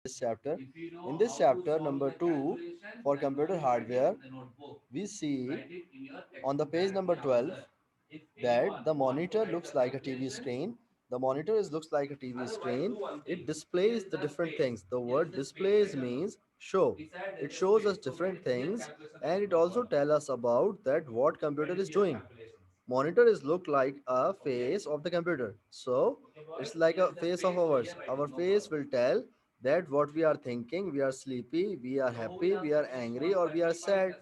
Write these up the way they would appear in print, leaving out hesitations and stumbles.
this chapter. In this chapter number 2 for computer hardware, we see on the page number 12 that the monitor looks like a TV screen. The monitor is looks like a TV screen. It displays the different things. The word displays means show. It shows us different things, and it also tell us about that what computer is doing. Monitor is look like a face of the computer, so it's like a face of ours. Our face will tell that what we are thinking. We are sleepy, we are happy, we are angry, or we are sad.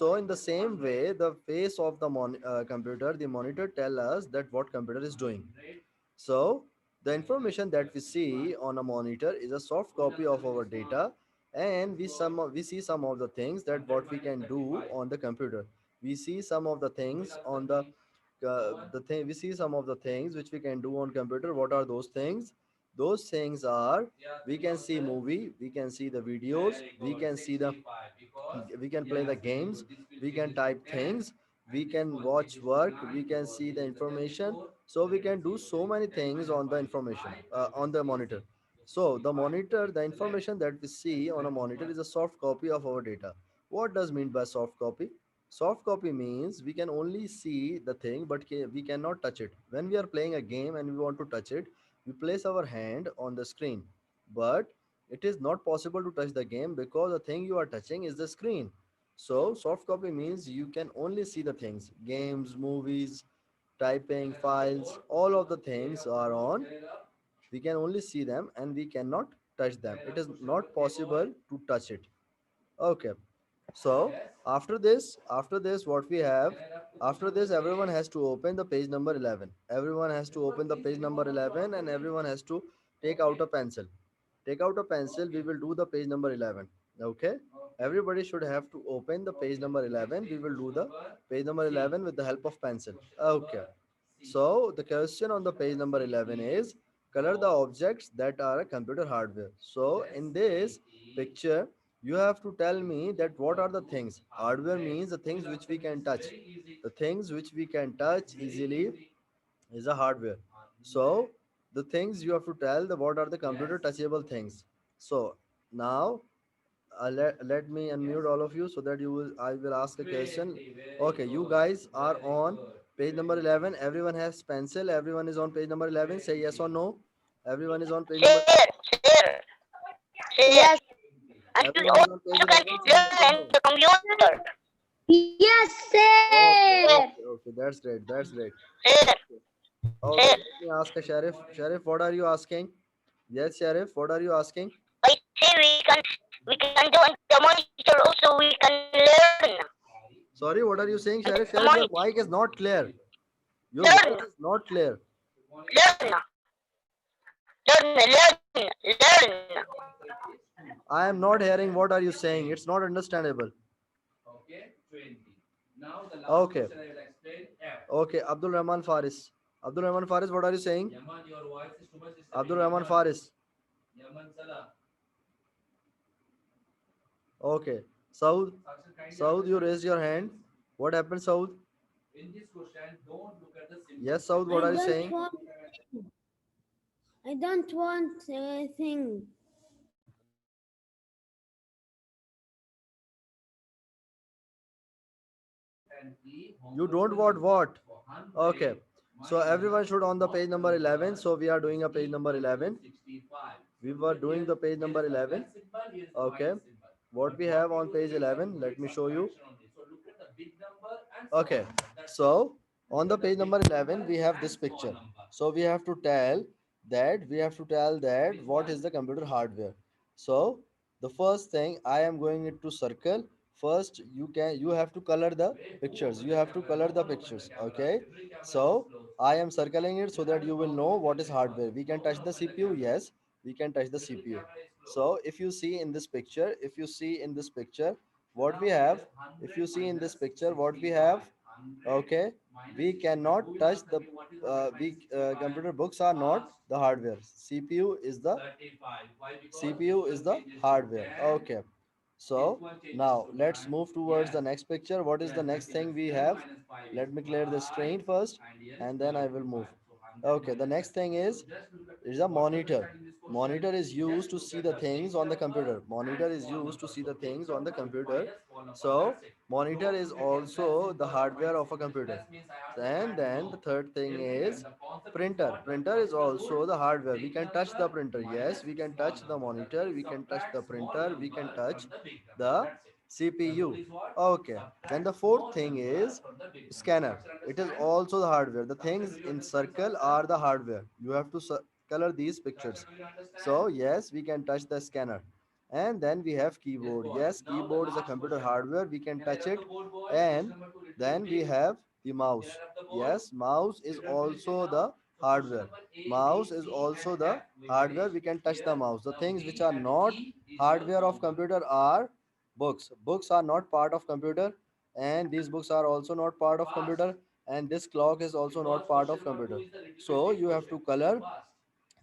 So in the same way, the face of the computer, the monitor tell us that what computer is doing. So the information that we see on a monitor is a soft copy of our data, and we see some of the things that what we can do on the computer. We see some of the things on the thing. We see some of the things which we can do on computer. What are those things? Those things are, we can see movie, we can see the videos, we can play the games, we can type things, we can watch work, we can see the information. So we can do so many things on the information on the monitor. So the information that we see on a monitor is a soft copy of our data. What does mean by soft copy? Soft copy means we can only see the thing, but we cannot touch it. When we are playing a game and we want to touch it, we place our hand on the screen, but it is not possible to touch the game because the thing you are touching is the screen. So soft copy means you can only see the things, games, movies, typing, files, all of the things are on. We can only see them and we cannot touch them. It is not possible to touch it. Okay. So after this, what we have, after this, everyone has to open the page number 11. Everyone has to open the page number 11, and everyone has to take out a pencil. Take out a pencil. We will do the page number 11. Okay. Everybody should have to open the page number 11. We will do the page number 11 with the help of pencil. Okay. So the question on the page number 11 is color the objects that are a computer hardware. So in this picture, you have to tell me that what are the things. Hardware means the things which we can touch. The things which we can touch easily is a hardware. So the things you have to tell the what are the computer touchable things. So now let me unmute all of you so that you will I will ask a question. Okay, you guys are on page number 11. Everyone has pencil. Everyone is on page number 11. Say yes or no. Everyone is on page number. Sir, sir, sir. Yes, And you Everyone is on page also can 11. Say yes learn or in no. the computer. yes, Okay, sir. okay, okay. That's great. That's great. Sir, Okay, sir. let me ask a Sheriff. Sheriff, what are you asking? Yes, Sheriff, what are you asking? I say we can do on the monitor also we can learn. Sorry, what are you saying, On the Sheriff? Sheriff, your monitor. mic is not clear. Your Learn, voice is not clear. learn, learn. I am not hearing what are you saying. It's not understandable. Okay. Okay, Abdul Rahman Faris. Abdul Rahman Faris, what are you saying? Abdul Rahman Faris. Okay. Saud. Saud, you raised your hand. What happened, Saud? Yes, Saud, what I are you don't saying? want. I don't want thing. You don't want what? Okay. So everyone should on the page number 11. So we are doing a page number 11. We were doing the page number 11. Okay. What we have on page 11, let me show you. Okay. So on the page number 11, we have this picture. So we have to tell that what is the computer hardware. So the first thing I am going to circle. First, you have to color the pictures. You have to color the pictures. Okay. So I am circling it so that you will know what is hardware. We can touch the CPU. Yes, we can touch the CPU. So if you see in this picture, what we have, if you see in this picture, what we have, okay, we cannot touch the we computer books are not the hardware. CPU is the hardware. Okay. So now let's move towards the next picture. What is the next thing we have? Let me clear the screen first and then I will move. Okay, the next thing is a monitor. Monitor is used to see the things on the computer. Monitor is used to see the things on the computer. So monitor is also the hardware of a computer. And then the third thing is printer. Printer is also the hardware. We can touch the printer. Yes, we can touch the monitor. We can touch the printer. We can touch the CPU. Okay. Then the fourth thing is scanner. It is also the hardware. The things in circle are the hardware. You have to color these pictures. So yes, we can touch the scanner. And then we have keyboard. Yes, keyboard is a computer hardware. We can touch it. And then we have the mouse. Yes, mouse is also the hardware. Mouse is also the hardware. We can touch the mouse. The things which are not hardware of computer are books. Books are not part of computer, and these books are also not part of computer, and this clock is also not part of computer. So you have to color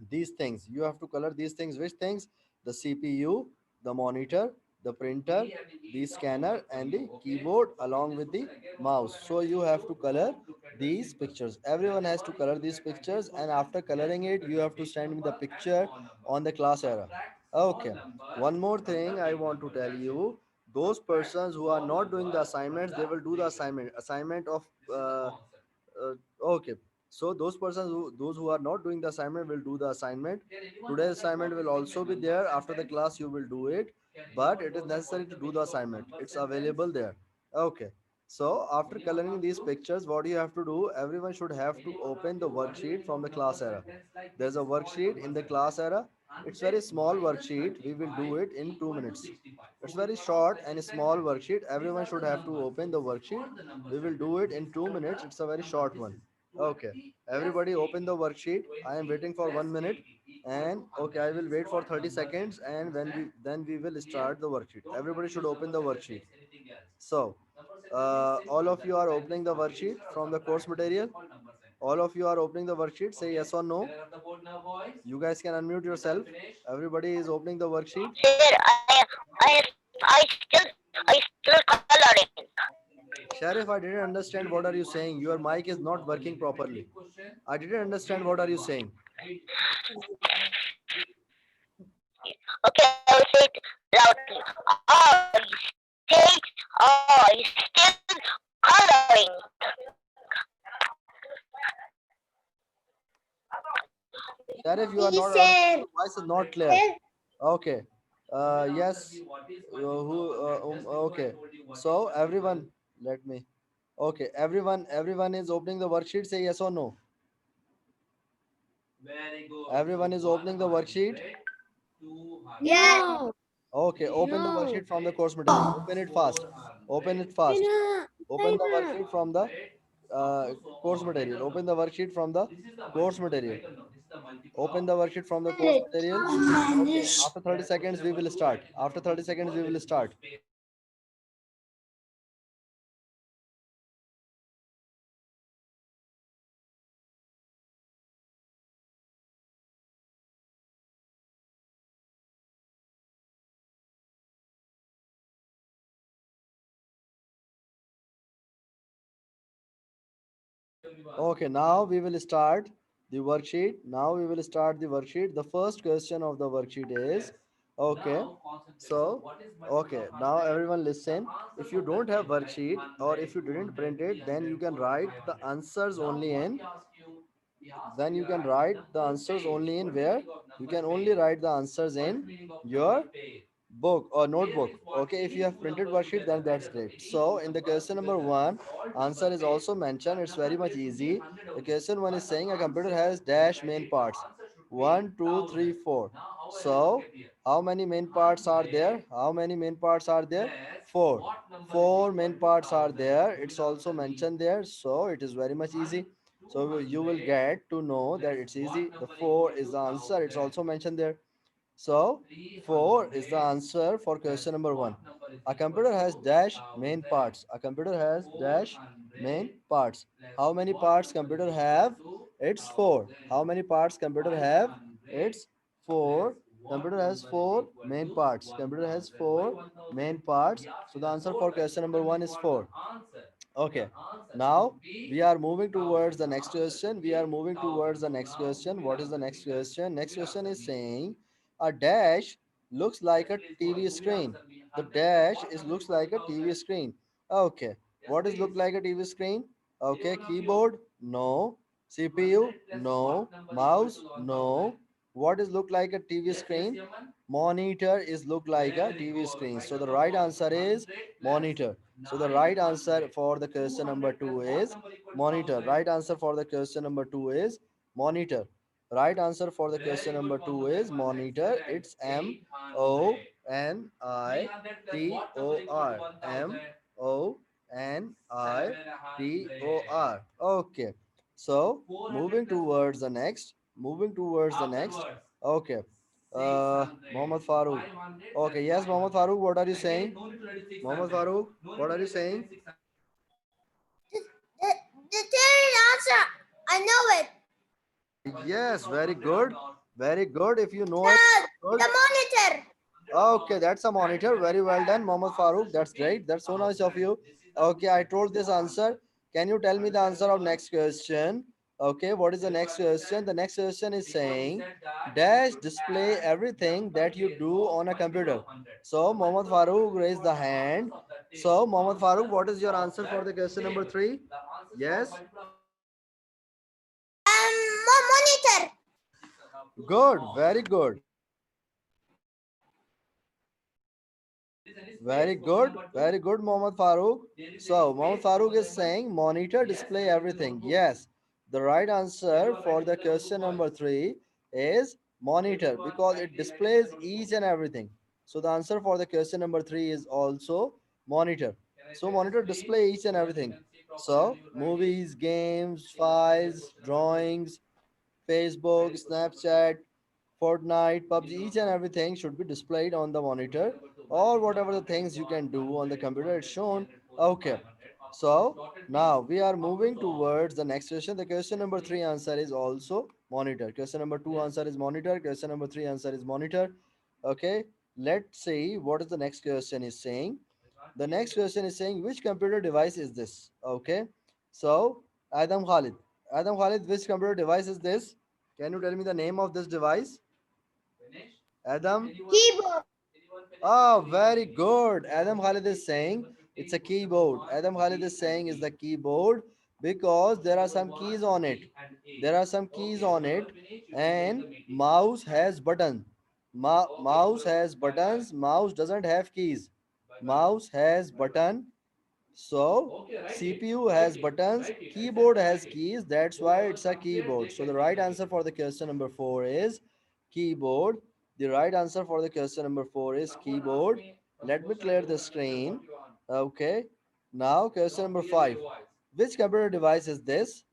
these things. You have to color these things. Which things? The CPU, the monitor, the printer, the scanner, and the keyboard along with the mouse. So you have to color these pictures. Everyone has to color these pictures, and after coloring it, you have to send me the picture on the class era. Okay. One more thing I want to tell you. Those persons who are not doing the assignments, they will do the assignment of uh, okay. So those who are not doing the assignment will do the assignment. Today's assignment will also be there. After the class you will do it, but it is necessary to do the assignment. It's available there. Okay. So after coloring these pictures, what you have to do, everyone should have to open the worksheet from the class era. There's a worksheet in the class era. It's very small worksheet. We will do it in 2 minutes. It's very short and small worksheet. Everyone should have to open the worksheet. We will do it in 2 minutes. It's a very short one. Okay. Everybody open the worksheet. I am waiting for 1 minute. And okay, I will wait for 30 seconds, and when we will start the worksheet. Everybody should open the worksheet. So all of you are opening the worksheet from the course material. All of you are opening the worksheet. Say yes or no. You guys can unmute yourself. Everybody is opening the worksheet. Sir, I still coloring. Sharif, I didn't understand what are you saying. Your mic is not working properly. I didn't understand what are you saying. Okay, I will say it loudly. Oh, you stay. Oh, you still coloring. Sharif, you are Yes, not. sir. Your voice is not clear. Okay. Yes. Okay. So everyone, let me. Okay. Everyone is opening the worksheet. Say yes or no. Everyone is opening the worksheet. Yes. No. Okay. Open the No. worksheet from the course material. Open it fast. Open it fast. Pina. Open the Pina. worksheet from the course material. Open the worksheet from the course material. Open the worksheet from the course material. Okay. After 30 seconds, we will start. After 30 seconds, we will start. Okay, now we will start the worksheet. Now we will start the worksheet. The first question of the worksheet is okay. So, okay, now everyone listen. If you don't have worksheet or if you didn't print it, then you can write the answers only in. Then you can write the answers only in where? You can only write the answers in your book or notebook. Okay, if you have printed worksheet, then that's great. So in the question number one, answer is also mentioned. It's very much easy. The question one is saying a computer has dash main parts. One, two, three, four. So how many main parts are there? How many main parts are there? Four. Four main parts are there. It's also mentioned there. So it is very much easy. So you will get to know that it's easy. The four is the answer. It's also mentioned there. So 4 is the answer for question number 1. A computer has dash main parts. A computer has dash main parts. How many parts computer have? It's 4. How many parts computer have? It's 4. Computer has 4 main parts. Computer has 4 main parts. So the answer for question number 1 is 4. Okay. Now we are moving towards the next question. We are moving towards the next question. What is the next question? Next question is saying a dash looks like a TV screen. The dash is looks like a TV screen. Okay. What is look like a TV screen? Okay. Keyboard? No. CPU? No. Mouse? No. What is look like a TV screen? Monitor is look like a TV screen. So the right answer is monitor. So the right answer for the question number 2 is monitor. Right answer for the question number 2 is monitor. Right answer for the question number 2 is monitor. It's Monitor. Monitor. Okay. So moving towards the next. Moving towards the next. Okay. Mohammad Farooq. Okay, yes, Mohammad Farooq, what are you saying? Mohammad Farooq, what are you saying? The third answer. I know it. Yes, very good. Very good. If you know it, Third, good. the monitor. Okay, that's a monitor. Very well done, Mohammad Farooq. That's great. That's so nice of you. Okay, I told this answer. Can you tell me the answer of next question? Okay, what is the next question? The next question is saying dash display everything that you do on a computer. So Mohammad Farooq raised the hand. So Mohammad Farooq, what is your answer for the question number 3? Yes. Monitor. Good. Very good. Very good. Very good, Mohammad Farooq. So, Mohammad Farooq is saying monitor display everything. Yes. The right answer for the question number 3 is monitor because it displays each and everything. So, the answer for the question number 3 is also monitor. So, monitor display each and everything. So, movies, games, files, drawings, Facebook, Snapchat, Fortnite, PUBG, each and everything should be displayed on the monitor or whatever the things you can do on the computer it's shown. Okay. So now we are moving towards the next question. The question number 3 answer is also monitor. Question number 2 answer is monitor. Question number 3 answer is monitor. Okay. Let's see what is the next question is saying. The next question is saying which computer device is this? Okay. So Adam Khalid. Adam Khalid, which computer device is this? Can you tell me the name of this device? Adam? Keyboard. Oh, very good. Adam Khalid is saying it's a keyboard. Adam Khalid is saying it's the keyboard because there are some keys on it. There are some keys on it, and mouse has button. Mouse has buttons. Mouse doesn't have keys. Mouse has button. So CPU has buttons. Keyboard has keys. That's why it's a keyboard. So the right answer for the question number 4 is keyboard. The right answer for the question number 4 is keyboard. Let me clear the screen. Okay. Now question number 5. Which computer device is this?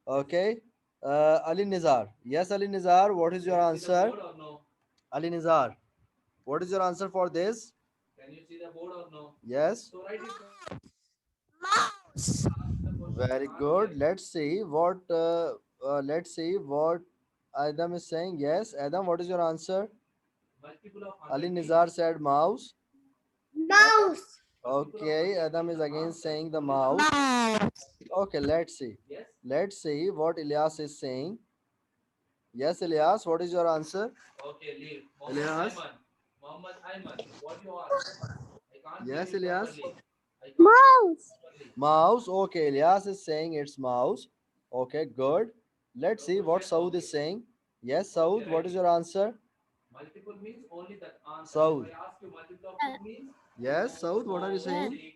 Okay. Ali Nizar. Yes, Ali Nizar. What is your answer? Ali Nizar. What is your answer for this? Yes. Mouse. Very good. Let's see what Adam is saying. Yes, Adam, what is your answer? Ali Nizar said mouse. Mouse. Okay, Adam is again saying the mouse. Okay, let's see. Let's see what Ilyas is saying. Yes, Ilyas, what is your answer? Ilyas? Yes, Ilyas? Mouse. Mouse. Okay, Ilyas is saying it's mouse. Okay, good. Let's see what Saud is saying. Yes, Saud, what is your answer? Saud. Yes, Saud, what are you Yes. saying?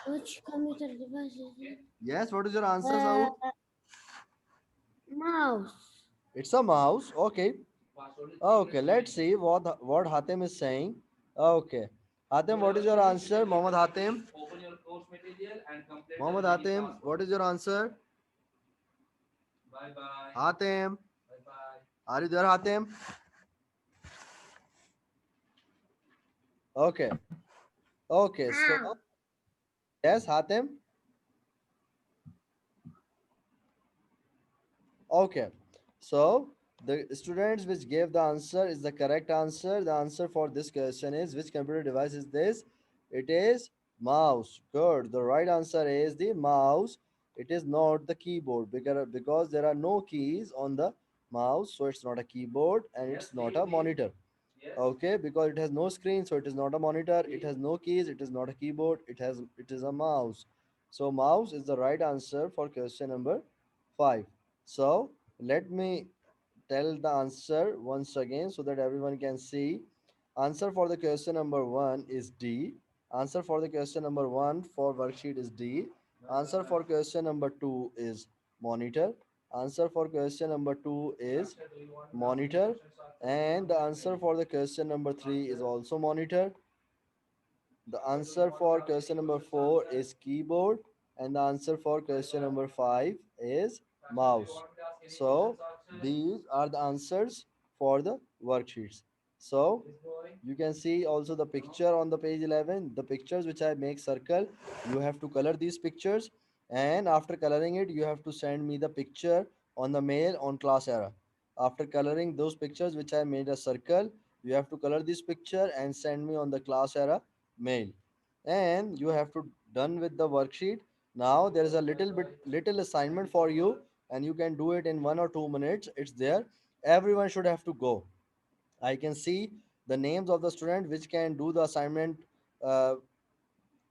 Which computer device is it? Yes, what is your answer, Uh, Saud? Mouse. It's a mouse. Okay. Okay, let's see what Hatem is saying. Okay. Hatem, what is your answer? Mohammad Hatem. Mohammad Hatem, what is your answer? Hatem. Are you there, Hatem? Okay. Okay. So, Mouse. yes, Hatem. Okay. So, the students which gave the answer is the correct answer. The answer for this question is which computer device is this? It is Mouse. Good. The right answer is the mouse. It is not the keyboard because there are no keys on the mouse, so it's not a keyboard and it's not a monitor. Okay, because it has no screen, so it is not a monitor. It has no keys, it is not a keyboard. It is a mouse. So mouse is the right answer for question number 5. So let me tell the answer once again so that everyone can see. Answer for the question number 1 is D. Answer for the question number 1 for worksheet is D. Answer for question number 2 is monitor. Answer for question number 2 is monitor. And the answer for the question number 3 is also monitor. The answer for question number 4 is keyboard, and the answer for question number 5 is mouse. So these are the answers for the worksheets. So you can see also the picture on the page 11, the pictures which I make circle. You have to color these pictures, and after coloring it you have to send me the picture on the mail on class era. After coloring those pictures which I made a circle, you have to color this picture and send me on the class era mail, and you have to done with the worksheet. Now there is a little assignment for you, and you can do it in 1 or 2 minutes. It's there. Everyone should have to go. I can see the names of the student which can do the assignment uh,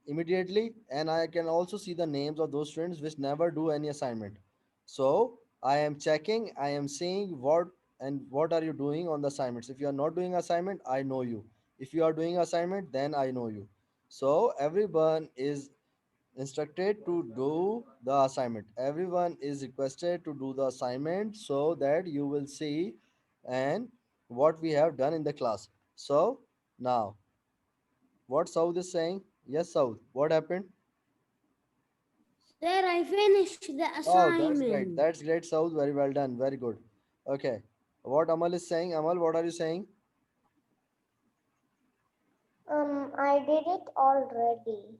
immediately, and I can also see the names of those students which never do any assignment. So I am checking, I am seeing what are you doing on the assignments. If you are not doing assignment, I know you. If you are doing assignment, then I know you. So everyone is instructed to do the assignment. Everyone is requested to do the assignment so that you will see and what we have done in the class. So now what South is saying? Yes, South. What happened? Sir, I finished the Oh, that's assignment. great. That's great, South. Very well done. Very good. Okay. What Amal is saying? Amal, what are you saying? I did it already.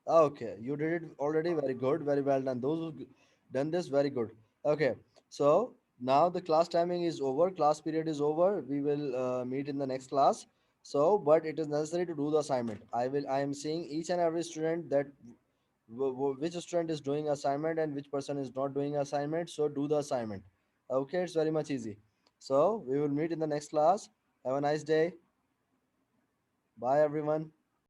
Okay, you did it already. Very good. Very well done. Those who done this, very good. Okay. So now the class timing is over. Class period is over. We will meet in the next class. So, but it is necessary to do the assignment. I am seeing each and every student that which student is doing assignment and which person is not doing assignment. So do the assignment. Okay, it's very much easy. So we will meet in the next class. Have a nice day. Bye everyone.